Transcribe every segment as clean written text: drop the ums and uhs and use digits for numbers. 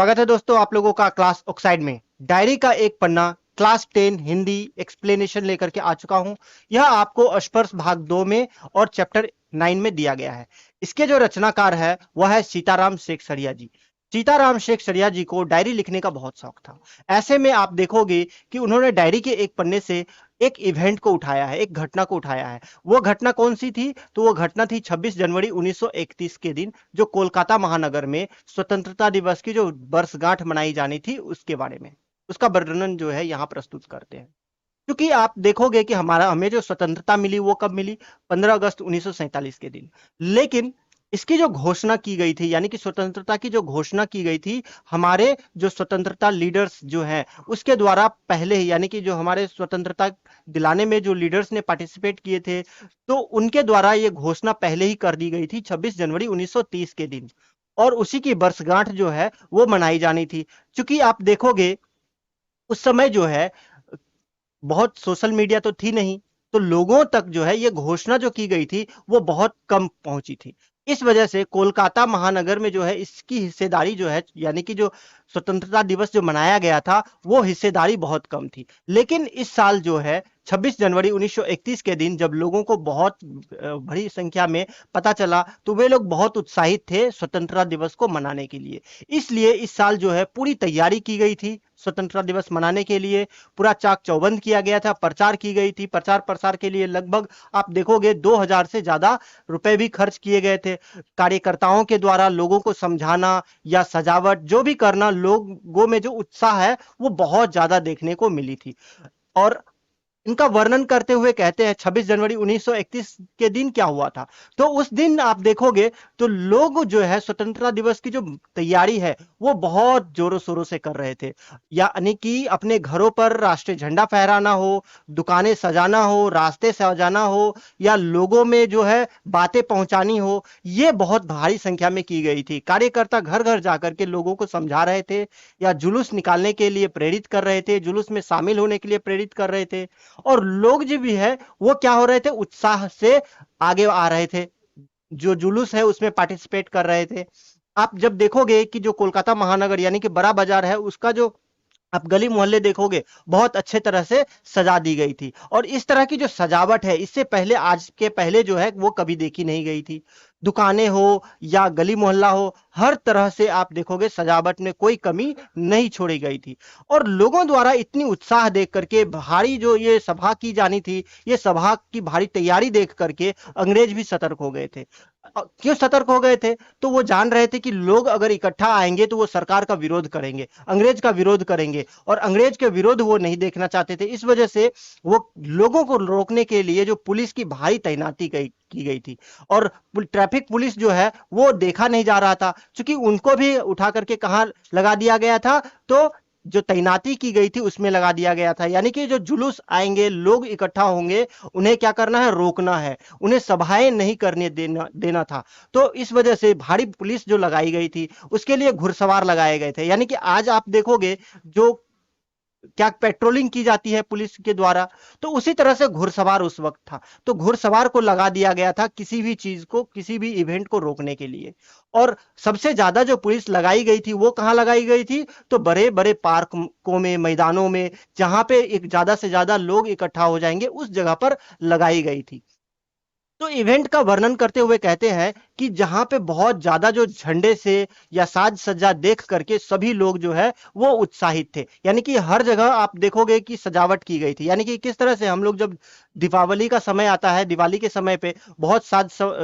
स्वागत है दोस्तों आप लोगों का क्लास ऑक्साइड में। डायरी का एक पन्ना क्लास 10 हिंदी एक्सप्लेनेशन लेकर के आ चुका हूं। यह आपको स्पर्श भाग 2 में और चैप्टर 9 में दिया गया है। इसके जो रचनाकार है वह है सीताराम शेखसरिया जी। सीताराम शेखसरिया जी को डायरी लिखने का बहुत शौक था। ऐसे में आप देखोगे कि उन्होंने डायरी के एक पन्ने से एक इवेंट को उठाया है, एक घटना को उठाया है। वो घटना कौन सी थी? तो वो घटना थी 26 जनवरी 1931 के दिन, जो कोलकाता महानगर में स्वतंत्रता दिवस की जो वर्षगांठ मनाई जानी थी उसके बारे में, उसका वर्णन जो है यहाँ प्रस्तुत करते हैं। क्योंकि आप देखोगे कि हमें जो स्वतंत्रता मिली वो कब मिली? 15 अगस्त 1947 के दिन। लेकिन इसकी जो घोषणा की गई थी, यानी कि स्वतंत्रता की जो घोषणा की गई थी, हमारे जो स्वतंत्रता लीडर्स जो हैं उसके द्वारा पहले ही, यानी कि जो हमारे स्वतंत्रता दिलाने में जो लीडर्स ने पार्टिसिपेट किए थे, तो उनके द्वारा ये घोषणा पहले ही कर दी गई थी 26 जनवरी 1930 के दिन। और उसी की वर्षगांठ जो है वो मनाई जानी थी। क्योंकि आप देखोगे उस समय जो है बहुत सोशल मीडिया तो थी नहीं, तो लोगों तक जो है ये घोषणा जो की गई थी वो बहुत कम पहुंची थी। इस वजह से कोलकाता महानगर में जो है इसकी हिस्सेदारी जो है, यानी कि जो स्वतंत्रता दिवस जो मनाया गया था वो हिस्सेदारी बहुत कम थी। लेकिन इस साल जो है 26 जनवरी 1931 के दिन जब लोगों को बहुत बड़ी संख्या में पता चला, तो वे लोग बहुत उत्साहित थे स्वतंत्रता दिवस को मनाने के लिए। इसलिए इस साल जो है पूरी तैयारी की गई थी स्वतंत्रता दिवस मनाने के लिए। पूरा चाक चौबंद किया गया था, प्रचार की गई थी। प्रचार प्रसार के लिए लगभग आप देखोगे 2000 से ज्यादा रुपए भी खर्च किए गए थे। कार्यकर्ताओं के द्वारा लोगों को समझाना या सजावट जो भी करना, लोगों में जो उत्साह है वो बहुत ज्यादा देखने को मिली थी। और इनका वर्णन करते हुए कहते हैं 26 जनवरी 1931 के दिन क्या हुआ था। तो उस दिन आप देखोगे तो लोग जो है स्वतंत्रता दिवस की जो तैयारी है वो बहुत जोरों शोरों से कर रहे थे। यानी कि अपने घरों पर राष्ट्रीय झंडा फहराना हो, दुकानें सजाना हो, रास्ते सजाना हो, या लोगों में जो है बातें पहुंचानी हो, ये बहुत भारी संख्या में की गई थी। कार्यकर्ता घर घर जाकर के लोगों को समझा रहे थे या जुलूस निकालने के लिए प्रेरित कर रहे थे, जुलूस में शामिल होने के लिए प्रेरित कर रहे थे। और लोग जो भी है वो क्या हो रहे थे, उत्साह से आगे आ रहे थे, जो जुलूस है उसमें पार्टिसिपेट कर रहे थे। आप जब देखोगे कि जो कोलकाता महानगर यानी कि बड़ा बाजार है उसका जो आप गली मोहल्ले देखोगे बहुत अच्छे तरह से सजा दी गई थी। और इस तरह की जो सजावट है इससे पहले, आज के पहले जो है वो कभी देखी नहीं गई थी। दुकानें हो या गली मोहल्ला हो, हर तरह से आप देखोगे सजावट में कोई कमी नहीं छोड़ी गई थी। और लोगों द्वारा इतनी उत्साह देख करके, भारी जो ये सभा की जानी थी, ये सभा की भारी तैयारी देख करके अंग्रेज भी सतर्क हो गए थे। क्यों सतर्क हो गए थे? तो वो जान रहे थे कि लोग अगर इकट्ठा आएंगे तो वो सरकार का विरोध करेंगे, अंग्रेज का विरोध करेंगे, और अंग्रेज के विरोध वो नहीं देखना चाहते थे। इस वजह से वो लोगों को रोकने के लिए जो पुलिस की भारी तैनाती की गई थी। और ट्रैफिक पुलिस जो है वो देखा नहीं जा रहा था, क्योंकि उनको भी उठा करके कहाँ लगा दिया गया था? तो जो तैनाती की गई थी उसमें लगा दिया गया था। यानी कि जो जुलूस आएंगे, लोग इकट्ठा होंगे, उन्हें क्या करना है? रोकना है, उन्हें सभाएं नहीं करने देना था। तो इस वजह से भारी पुलिस जो लगाई गई थी उसके लिए घुड़सवार लगाए गए थे। यानी कि आज आप देखोगे जो क्या पेट्रोलिंग की जाती है पुलिस के द्वारा, तो उसी तरह से घुड़सवार उस वक्त था। तो घुड़सवार को लगा दिया गया था किसी भी चीज को, किसी भी इवेंट को रोकने के लिए। और सबसे ज्यादा जो पुलिस लगाई गई थी वो कहां लगाई गई थी? तो बड़े बड़े पार्कों में, मैदानों में, जहां पे एक ज्यादा से ज्यादा लोग इकट्ठा हो जाएंगे उस जगह पर लगाई गई थी। तो इवेंट का वर्णन करते हुए कहते हैं कि जहां पे बहुत ज्यादा जो झंडे से या साज सज्जा देख करके सभी लोग जो है वो उत्साहित थे। यानी कि हर जगह आप देखोगे कि सजावट की गई थी। यानी कि किस तरह से हम लोग जब दीपावली का समय आता है, दिवाली के समय पे बहुत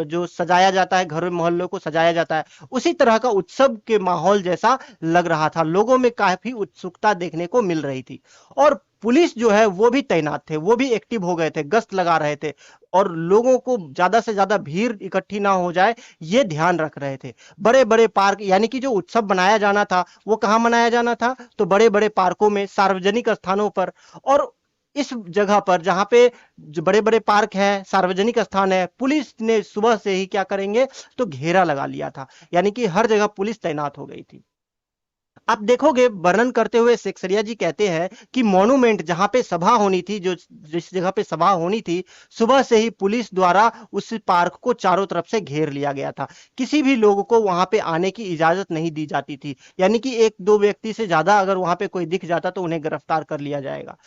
जो सजाया जाता है, घर मोहल्लों को सजाया जाता है, उसी तरह का उत्सव के माहौल जैसा लग रहा था। लोगों में काफी उत्सुकता देखने को मिल रही थी। और पुलिस जो है वो भी तैनात थे, वो भी एक्टिव हो गए थे, गश्त लगा रहे थे, और लोगों को ज्यादा से ज्यादा भीड़ इकट्ठी ना हो जाए ये ध्यान रख रहे थे। बड़े बड़े पार्क, यानी कि जो उत्सव बनाया जाना था वो कहाँ मनाया जाना था? तो बड़े बड़े पार्कों में, सार्वजनिक स्थानों पर। और इस जगह पर जहां पे जो बड़े बड़े पार्क हैं, सार्वजनिक स्थान है, पुलिस ने सुबह से ही क्या करेंगे? तो घेरा लगा लिया था। यानी कि हर जगह पुलिस तैनात हो गई थी। आप देखोगे वर्णन करते हुए सेक्सरिया जी कहते हैं कि मॉन्यूमेंट जहां पे सभा होनी थी, जो जिस जगह पे सभा होनी थी, सुबह से ही पुलिस द्वारा उस पार्क को चारों तरफ से घेर लिया गया था। किसी भी लोगों को वहां पे आने की इजाजत नहीं दी जाती थी, यानी कि एक दो व्यक्ति से ज्यादा अगर वहां पे कोई दिख जाता तो उन्हें गिरफ्तार कर लिया जाएगा।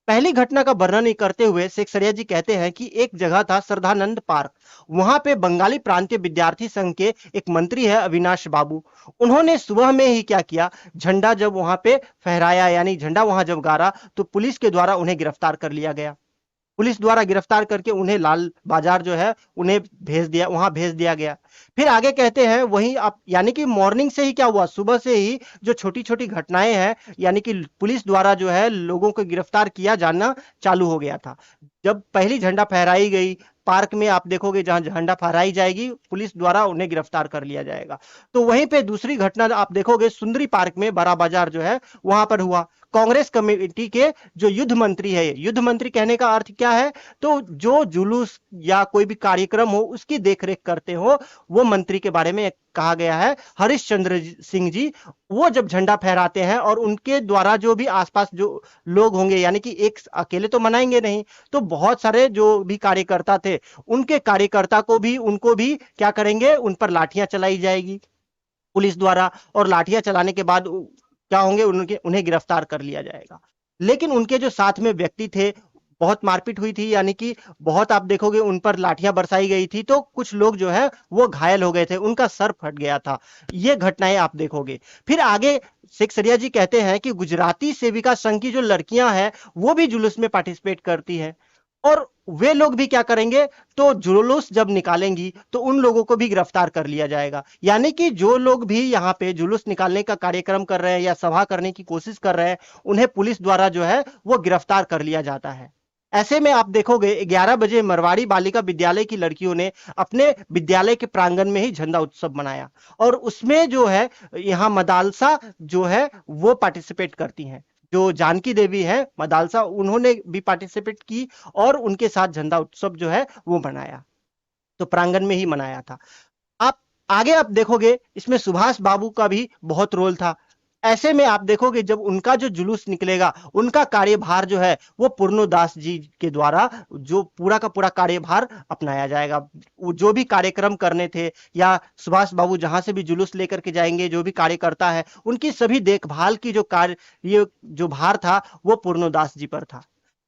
पहली घटना का वर्णन करते हुए सेक्सरिया जी कहते हैं कि एक जगह था श्रद्धानंद पार्क। वहां पे बंगाली प्रांतीय विद्यार्थी संघ के एक मंत्री है अविनाश बाबू। उन्होंने सुबह में ही क्या किया, झंडा जब वहां पे फहराया, यानी झंडा वहां जब गाड़ा, तो पुलिस के द्वारा उन्हें गिरफ्तार कर लिया गया। पुलिस द्वारा गिरफ्तार करके उन्हें लाल बाजार जो है उन्हें भेज दिया, वहां भेज दिया गया। फिर आगे कहते हैं वहीं आप, यानी कि मॉर्निंग से ही क्या हुआ, सुबह से ही जो छोटी छोटी घटनाएं हैं, यानी कि पुलिस द्वारा जो है लोगों को गिरफ्तार किया जाना चालू हो गया था। जब पहली झंडा फहराई गई पार्क में, आप देखोगे जहां झंडा फहराई जाएगी पुलिस द्वारा उन्हें गिरफ्तार कर लिया जाएगा। तो वहीं पे दूसरी घटना आप देखोगे सुंदरी पार्क में, बड़ा बाजार जो है वहां पर हुआ। कांग्रेस कमेटी के जो युद्ध मंत्री है, युद्ध मंत्री कहने का अर्थ क्या है, तो जो जुलूस या कोई भी कार्यक्रम हो उसकी देखरेख करते हो, वो मंत्री के बारे में कहा गया है। हरिश्चंद्र सिंह जी, वो जब झंडा फहराते हैं और उनके द्वारा जो भी आसपास जो लोग होंगे, यानी कि एक अकेले तो मनाएंगे नहीं, तो बहुत सारे जो भी कार्यकर्ता थे, उनके कार्यकर्ता को भी, उनको भी क्या करेंगे, उन पर लाठियां चलाई जाएगी पुलिस द्वारा, और लाठियां चलाने के बाद क्या होंगे, उनके उन्हें गिरफ्तार कर लिया जाएगा। लेकिन उनके जो साथ में व्यक्ति थे, बहुत मारपीट हुई थी, यानी कि बहुत आप देखोगे उन पर लाठियां बरसाई गई थी, तो कुछ लोग जो है वो घायल हो गए थे, उनका सर फट गया था। ये घटनाएं आप देखोगे। फिर आगे सेक्सरिया जी कहते हैं कि गुजराती सेविका संघ की जो लड़कियां हैं वो भी जुलूस में पार्टिसिपेट करती हैं, और वे लोग भी क्या करेंगे, तो जुलूस जब निकालेंगी तो उन लोगों को भी गिरफ्तार कर लिया जाएगा। यानी कि जो लोग भी यहाँ पे जुलूस निकालने का कार्यक्रम कर रहे हैं या सभा करने की कोशिश कर रहे हैं, उन्हें पुलिस द्वारा जो है वो गिरफ्तार कर लिया जाता है। ऐसे में आप देखोगे 11 बजे मरवाड़ी बालिका विद्यालय की लड़कियों ने अपने विद्यालय के प्रांगण में ही झंडा उत्सव मनाया, और उसमें जो है यहाँ मदालसा जो है वो पार्टिसिपेट करती हैं। जो जानकी देवी है मदालसा, उन्होंने भी पार्टिसिपेट की और उनके साथ झंडा उत्सव जो है वो मनाया, तो प्रांगण में ही मनाया था। आप आगे आप देखोगे इसमें सुभाष बाबू का भी बहुत रोल था। ऐसे में आप देखोगे जब उनका जो जुलूस निकलेगा, उनका कार्यभार जो है वो पूर्णदास जी के द्वारा जो पूरा का पूरा कार्यभार अपनाया जाएगा। वो जो भी कार्यक्रम करने थे, या सुभाष बाबू जहां से भी जुलूस लेकर के जाएंगे, जो भी कार्यकर्ता है, उनकी सभी देखभाल की जो कार्य, ये जो भार था वो पूर्णदास जी पर था।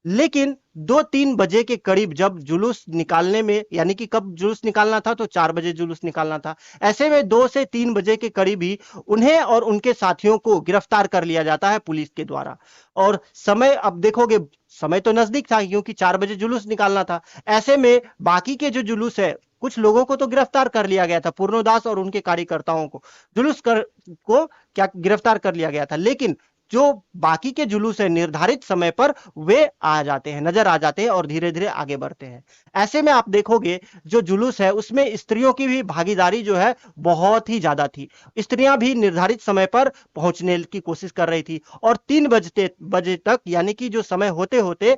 लेकिन 2-3 बजे के करीब जब जुलूस निकालने में, यानी कि कब जुलूस निकालना था, तो 4 बजे जुलूस निकालना था, ऐसे में 2 से 3 बजे के करीब ही उन्हें और उनके साथियों को गिरफ्तार कर लिया जाता है पुलिस के द्वारा। और समय अब देखोगे, समय तो नजदीक था क्योंकि 4 बजे जुलूस निकालना था। ऐसे में बाकी के जो जुलूस है, कुछ लोगों को तो गिरफ्तार कर लिया गया था, पूर्णदास और उनके कार्यकर्ताओं को जुलूस कर को क्या गिरफ्तार कर लिया गया था, लेकिन जो बाकी के जुलूस है निर्धारित समय पर वे आ जाते हैं, नजर आ जाते हैं और धीरे धीरे आगे बढ़ते हैं। ऐसे में आप देखोगे जो जुलूस है उसमें स्त्रियों की भी भागीदारी जो है बहुत ही ज्यादा थी। स्त्रियां भी निर्धारित समय पर पहुंचने की कोशिश कर रही थी, और 3 बजे तक, यानी कि जो समय होते होते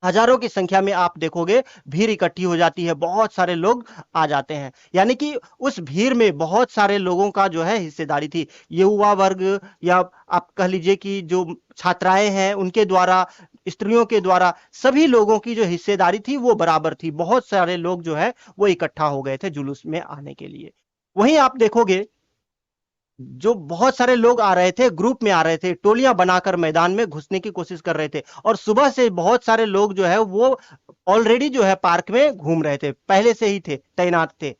हजारों की संख्या में आप देखोगे भीड़ इकट्ठी हो जाती है, बहुत सारे लोग आ जाते हैं। यानी कि उस भीड़ में बहुत सारे लोगों का जो है हिस्सेदारी थी, युवा वर्ग, या आप कह लीजिए कि जो छात्राएं हैं उनके द्वारा, स्त्रियों के द्वारा, सभी लोगों की जो हिस्सेदारी थी वो बराबर थी। बहुत सारे लोग जो है वो इकट्ठा हो गए थे जुलूस में आने के लिए। वहीं आप देखोगे जो बहुत सारे लोग आ रहे थे, ग्रुप में आ रहे थे, टोलियां बनाकर मैदान में घुसने की कोशिश कर रहे थे, और सुबह से बहुत सारे लोग जो है वो ऑलरेडी जो है पार्क में घूम रहे थे, पहले से ही थे, तैनात थे।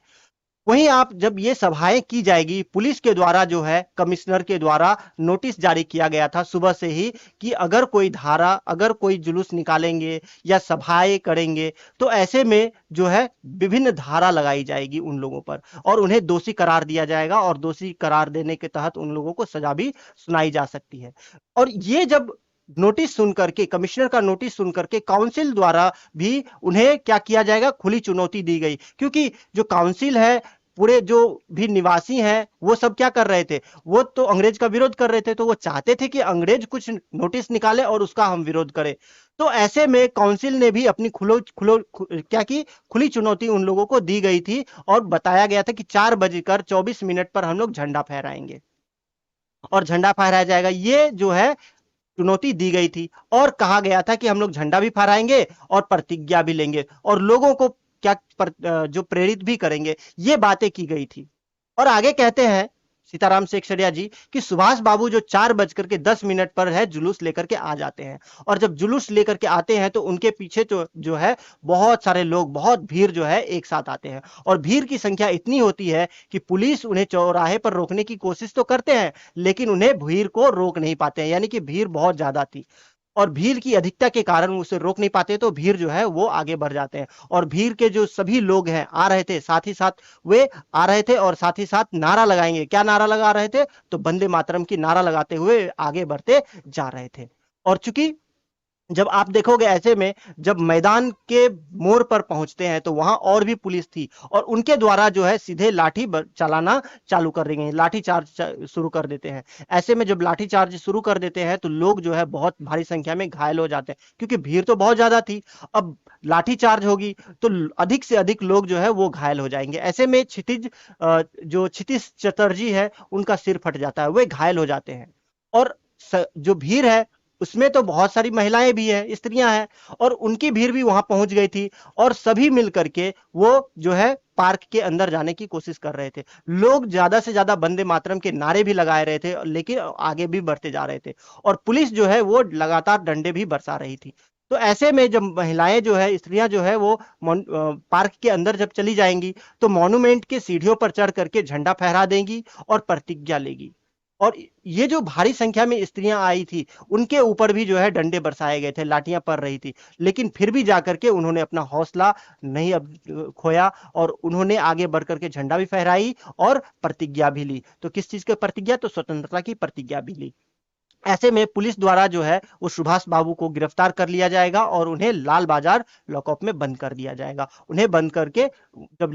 वहीं आप जब ये सभाएं की जाएगी, पुलिस के द्वारा जो है कमिश्नर के द्वारा नोटिस जारी किया गया था सुबह से ही कि अगर कोई धारा, अगर कोई जुलूस निकालेंगे या सभाएं करेंगे, तो ऐसे में जो है विभिन्न धारा लगाई जाएगी उन लोगों पर, और उन्हें दोषी करार दिया जाएगा, और दोषी करार देने के तहत उन लोगों को सजा भी सुनाई जा सकती है। और ये जब नोटिस सुन करके, कमिश्नर का नोटिस सुन करके काउंसिल द्वारा भी उन्हें क्या किया जाएगा, खुली चुनौती दी गई, क्योंकि जो काउंसिल है, पूरे जो भी निवासी हैं वो सब क्या कर रहे थे, वो तो अंग्रेज का विरोध कर रहे थे, तो वो चाहते थे कि अंग्रेज कुछ नोटिस निकाले और उसका हम विरोध करें। तो ऐसे में काउंसिल ने भी अपनी क्या की, खुली चुनौती उन लोगों को दी गई थी, और बताया गया था कि 4 बजकर 24 मिनट पर हम लोग झंडा फहराएंगे। और झंडा फहराया जाएगा, ये जो है चुनौती दी गई थी। और कहा गया था कि हम लोग झंडा भी फहराएंगे और प्रतिज्ञा भी लेंगे और लोगों को जो प्रेरित भी करेंगे, ये बातें की गई थी। और आगे कहते हैं सीताराम शेखसरिया जी कि सुभाष बाबू जो 4:10 पर है जुलूस लेकर के आ जाते हैं। और जब जुलूस लेकर के आते हैं तो उनके पीछे तो जो है बहुत सारे लोग, बहुत भीड़ जो है एक साथ आते हैं। और भीड़ की संख्या इतनी होती है कि पुलिस उन्हें चौराहे पर रोकने की कोशिश तो करते हैं, लेकिन उन्हें भीड़ को रोक नहीं पाते हैं, यानी कि भीड़ बहुत ज्यादा थी। और भीड़ की अधिकता के कारण उसे रोक नहीं पाते, तो भीड़ जो है वो आगे बढ़ जाते हैं। और भीड़ के जो सभी लोग हैं आ रहे थे, साथ ही साथ वे आ रहे थे और साथ ही साथ नारा लगाएंगे। क्या नारा लगा रहे थे? तो वंदे मातरम की नारा लगाते हुए आगे बढ़ते जा रहे थे। और चूंकि जब आप देखोगे ऐसे में, जब मैदान के मोड़ पर पहुंचते हैं तो वहां और भी पुलिस थी और उनके द्वारा जो है सीधे लाठी चलाना चालू कर देंगे, लाठी चार्ज शुरू कर देते हैं। ऐसे में जब लाठी चार्ज शुरू कर देते हैं तो लोग जो है बहुत भारी संख्या में घायल हो जाते हैं, क्योंकि भीड़ तो बहुत ज्यादा थी। अब लाठी चार्ज होगी तो अधिक से अधिक लोग जो है वो घायल हो जाएंगे। ऐसे में जो क्षितिज चटर्जी है उनका सिर फट जाता है, वे घायल हो जाते हैं। और जो भीड़ है उसमें तो बहुत सारी महिलाएं भी हैं, स्त्रियां हैं, और उनकी भीड़ भी वहां पहुंच गई थी। और सभी मिलकर के वो जो है पार्क के अंदर जाने की कोशिश कर रहे थे। लोग ज्यादा से ज्यादा वंदे मातरम के नारे भी लगाए रहे थे, लेकिन आगे भी बढ़ते जा रहे थे। और पुलिस जो है वो लगातार डंडे भी बरसा रही थी। तो ऐसे में जब महिलाएं जो है, स्त्रियां जो है वो पार्क के अंदर जब चली जाएंगी तो मॉन्यूमेंट के सीढ़ियों पर चढ़ करके झंडा फहरा देंगी और प्रतिज्ञा लेगी। और ये जो भारी संख्या में स्त्रियां आई थी उनके ऊपर भी जो है डंडे बरसाए गए थे, लाठियां पड़ रही थी, लेकिन फिर भी जाकर के उन्होंने अपना हौसला नहीं अब खोया और उन्होंने आगे बढ़ करके झंडा भी फहराई और प्रतिज्ञा भी ली। तो किस चीज की प्रतिज्ञा? तो स्वतंत्रता की प्रतिज्ञा भी ली। ऐसे में पुलिस द्वारा जो है वो सुभाष बाबू को गिरफ्तार कर लिया जाएगा और उन्हें लाल बाजार लॉकअप में बंद कर दिया जाएगा। उन्हें बंद करके जब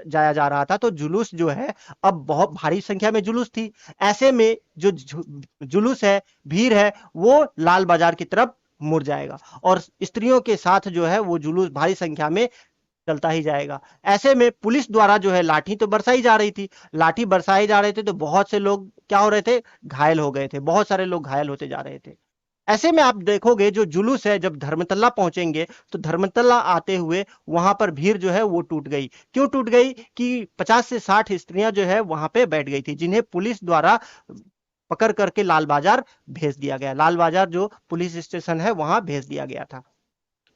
जाया जा रहा था तो जुलूस जो है, अब बहुत भारी संख्या में जुलूस थी। ऐसे में जो जुलूस है, भीड़ है, वो लाल बाजार की तरफ मुड़ जाएगा और स्त्रियों के साथ जो है वो जुलूस भारी संख्या में चलता ही जाएगा। ऐसे में पुलिस द्वारा जो है लाठी तो बरसाई जा रही थी, लाठी बरसाए जा रहे थे तो बहुत से लोग क्या हो रहे थे? घायल हो गए थे, बहुत सारे लोग घायल होते जा रहे थे। ऐसे में आप देखोगे जो जुलूस है जब धर्मतल्ला पहुंचेंगे तो धर्मतल्ला आते हुए वहां पर भीड़ जो है वो टूट गई। क्यों टूट गई? कि 50 से 60 स्त्रियां जो है वहां पे बैठ गई थी, जिन्हें पुलिस द्वारा पकड़ करके लाल बाजार भेज दिया गया। लाल बाजार जो पुलिस स्टेशन है वहां भेज दिया गया था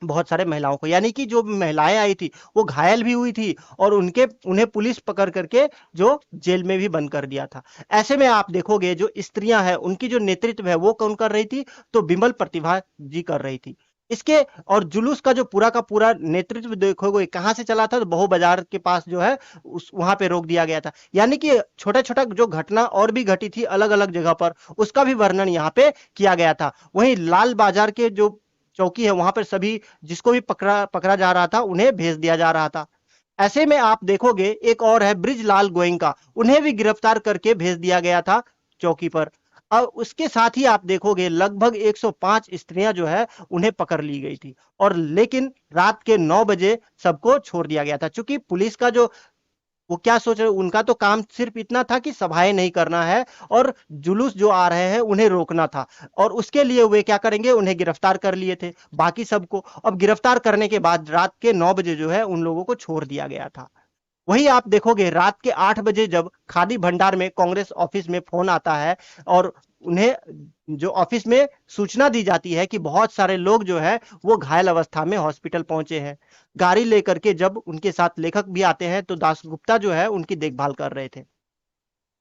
बहुत सारे महिलाओं को, यानी कि जो महिलाएं आई थी वो घायल भी हुई थी और उन्हें पुलिस पकड़ करके जो जेल में भी बंद कर दिया था। ऐसे में आप देखोगे जो स्त्रियां हैं उनकी जो नेतृत्व है वो कौन कर रही थी? तो बिमल प्रतिभा जी कर रही थी इसके। और जुलूस का जो पूरा का पूरा नेतृत्व देखोगे कहां से चला था? तो बहू बाजार के पास जो है उस वहां पे रोक दिया गया था। यानी कि छोटा छोटा जो घटना और भी घटी थी अलग अलग जगह पर, उसका भी वर्णन यहाँ पे किया गया था। वहीं लाल बाजार के जो चौकी है वहां पर सभी जिसको भी पकड़ा पकड़ा जा रहा था उन्हें भेज दिया जा रहा था। ऐसे में आप देखोगे एक और है ब्रिजलाल गोयनका, उन्हें भी गिरफ्तार करके भेज दिया गया था चौकी पर। अब उसके साथ ही आप देखोगे लगभग 105 स्त्रियां जो है उन्हें पकड़ ली गई थी और लेकिन रात के 9 बजे सबको छोड़ दिया गया था। चूंकि पुलिस का जो वो क्या सोच रहे, उनका तो काम सिर्फ इतना था कि सभाएं नहीं करना है और जुलूस जो आ रहे हैं उन्हें रोकना था, और उसके लिए वे क्या करेंगे? उन्हें गिरफ्तार कर लिए थे बाकी सबको। अब गिरफ्तार करने के बाद रात के 9 बजे जो है उन लोगों को छोड़ दिया गया था। वही आप देखोगे रात के 8 बजे जब खादी भंडार में कांग्रेस ऑफिस में फोन आता है और उन्हें जो ऑफिस में सूचना दी जाती है कि बहुत सारे लोग जो है वो घायल अवस्था में हॉस्पिटल पहुंचे हैं। गाड़ी लेकर के जब उनके साथ लेखक भी आते हैं तो दासगुप्ता जो है उनकी देखभाल कर रहे थे।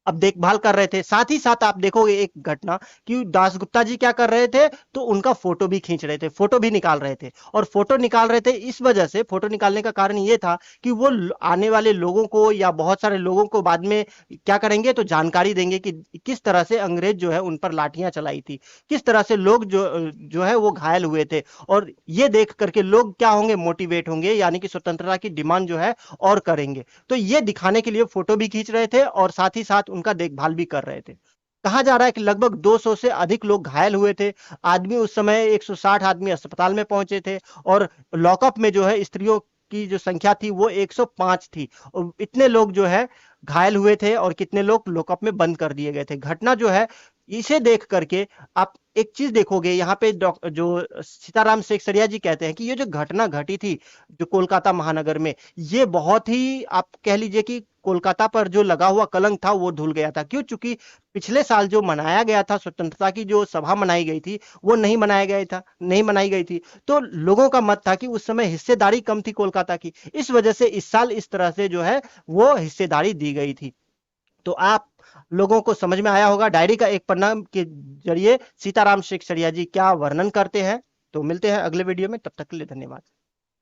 अब देखभाल कर रहे थे, साथ ही साथ आप देखोगे एक घटना कि दासगुप्ता जी क्या कर रहे थे? तो उनका फोटो भी खींच रहे थे, फोटो भी निकाल रहे थे। और फोटो निकाल रहे थे इस वजह से, फोटो निकालने का कारण ये था कि वो आने वाले लोगों को या बहुत सारे लोगों को बाद में क्या करेंगे? तो जानकारी देंगे कि किस तरह से अंग्रेज जो है उन पर लाठियां चलाई थी, किस तरह से लोग जो है वो घायल हुए थे। और ये देख करके लोग क्या होंगे? मोटिवेट होंगे, यानी कि स्वतंत्रता की डिमांड जो है और करेंगे। तो ये दिखाने के लिए फोटो भी खींच रहे थे और साथ ही साथ उनका देखभाल भी कर रहे थे। कहा जा रहा है कि लगभग 200 से अधिक लोग घायल हुए थे। आदमी उस समय 160 आदमी अस्पताल में पहुंचे थे और लॉकअप में जो है स्त्रियों की जो संख्या थी वो 105 थी। और इतने लोग जो है घायल हुए थे और कितने लोग लॉकअप में बंद कर दिए गए थे। घटना जो है इसे देख करके आप एक चीज देखोगे यहाँ पे जो सीताराम शेखसरिया जी कहते हैं कि ये जो घटना घटी थी जो कोलकाता महानगर में, ये बहुत ही आप कह लीजिए कि कोलकाता पर जो लगा हुआ कलंक था वो धुल गया था। क्यों? चूंकि पिछले साल जो मनाया गया था, स्वतंत्रता की जो सभा मनाई गई थी, वो नहीं मनाई गई थी। तो लोगों का मत था कि उस समय हिस्सेदारी कम थी कोलकाता की, इस वजह से इस साल इस तरह से जो है वो हिस्सेदारी दी गई थी। तो आप लोगों को समझ में आया होगा डायरी का एक पन्ना के जरिए सीताराम शेखसरिया जी क्या वर्णन करते हैं। तो मिलते हैं अगले वीडियो में, तब तक के लिए धन्यवाद।